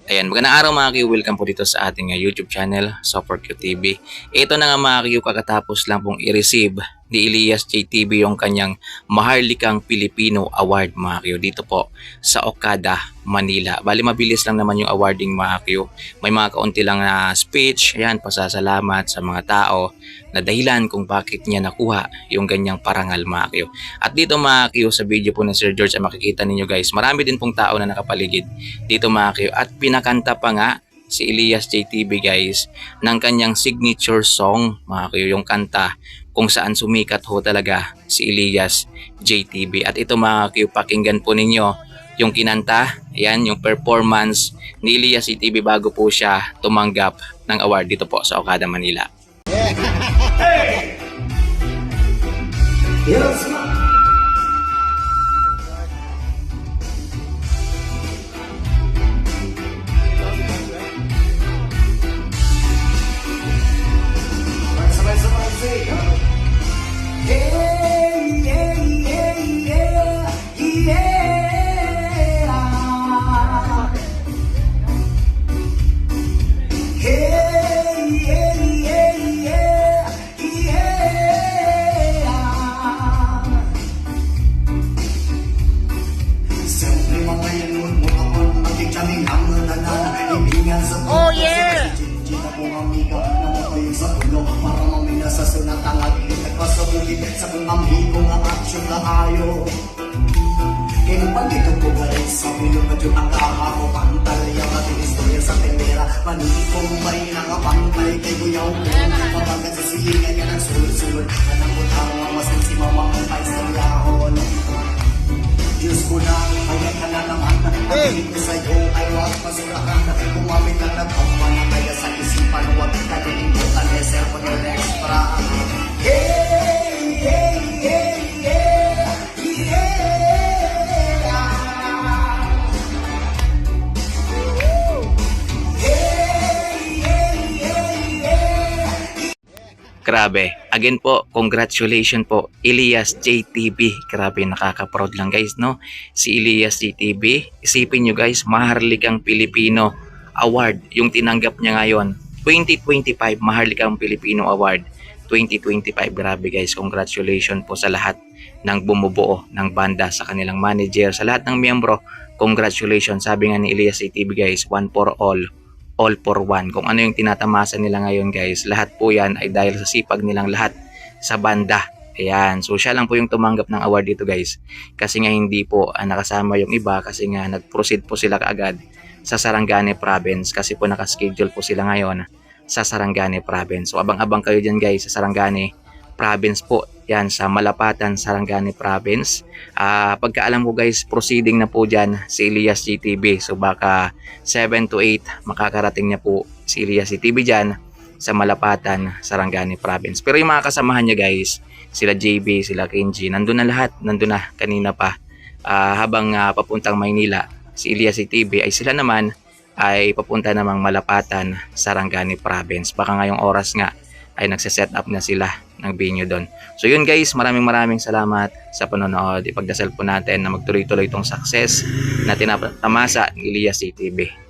Ayan, magandang araw mga Q. Welcome po dito sa ating YouTube channel, Super Q TV. Ito na nga mga Q, kakatapos lang pong i-receive ni Elias JTV yung kanyang Maharlikang Pilipino Award mga Q dito po sa Okada, Manila. Bali mabilis lang naman yung awarding mga Q. May mga kaunti lang na speech, ayan, pasasalamat sa mga tao na dahilan kung bakit niya nakuha yung ganyang parangal mga Q. At dito mga Q, sa video po ni Sir George ay makikita ninyo guys, marami din pong tao na nakapaligid dito mga Q. At pinakanta pa nga si Elias JTV guys ng kanyang signature song mga Q, yung kanta kung saan sumikat ho talaga si Elias JTV. At ito mga Q, pakinggan po ninyo yung kinanta, ayan, yung performance ni Elias JTV bago po siya tumanggap ng award dito po sa Okada, Manila. Hey! Yes, Oh yeah! Sa puno, para mamina sa sunat ang aglit nagpasabugin sa kung amigo nga aksyon na ayo. Kinupandito po galit sa pilong at yung akaha ko pantal yung ating istorya sa temera. Panikong may nakapantay kay Guyaw ko. Pabagat sa silingan niya ng sulod-sulod. Nanangkot ang masin si mama ang paistoryahon. Diyos ko na, kaya ka na naman. Pagkilig ko sa'yo ay wag masurakan. Kumamit lang na tama na kaya sa isipan. Huwag ka nilingkutan na cellphone yung extra. Hey, hey, hey, yeah, yeah. Grabe. Again po, congratulations po Elias JTV. Grabe, nakaka-proud lang guys, no? Si Elias JTV, isipin nyo guys, Maharlikang Pilipino Award yung tinanggap niya ngayon. 2025 Maharlikang Pilipino Award 2025. Grabe guys, congratulations po sa lahat ng bumubuo ng banda, sa kanilang manager, sa lahat ng miyembro. Congratulations. Sabi nga ni Elias JTV guys, one for all for one. Kung ano yung tinatamasa nila ngayon guys, lahat po yan ay dahil sa sipag nilang lahat sa banda. Ayan, so siya lang po yung tumanggap ng award dito guys. Kasi nga hindi po nakasama yung iba kasi nga nag-proceed po sila kaagad sa Sarangani Province kasi po nakaschedule po sila ngayon sa Sarangani Province. So abang-abang kayo dyan guys sa Sarangani Province po. Yan sa Malapatan, Sarangani Province. Pagkaalam ko guys, proceeding na po dyan si Elias JTV. So baka 7 to 8 makakarating niya po si Elias JTV dyan sa Malapatan, Sarangani Province. Pero yung mga kasamahan niya guys, sila JB, sila Kenji, nandun na lahat. Nandun na kanina pa. Habang papuntang Maynila, si Elias JTV ay sila naman ay papunta namang Malapatan, Sarangani Province. Baka ngayong oras nga ay nagse-set up na sila ng venue doon. So yun guys, maraming salamat sa panonood. Ipagdasal po natin na magtuloy-tuloy itong success na tinatamasa ni Elias JTV.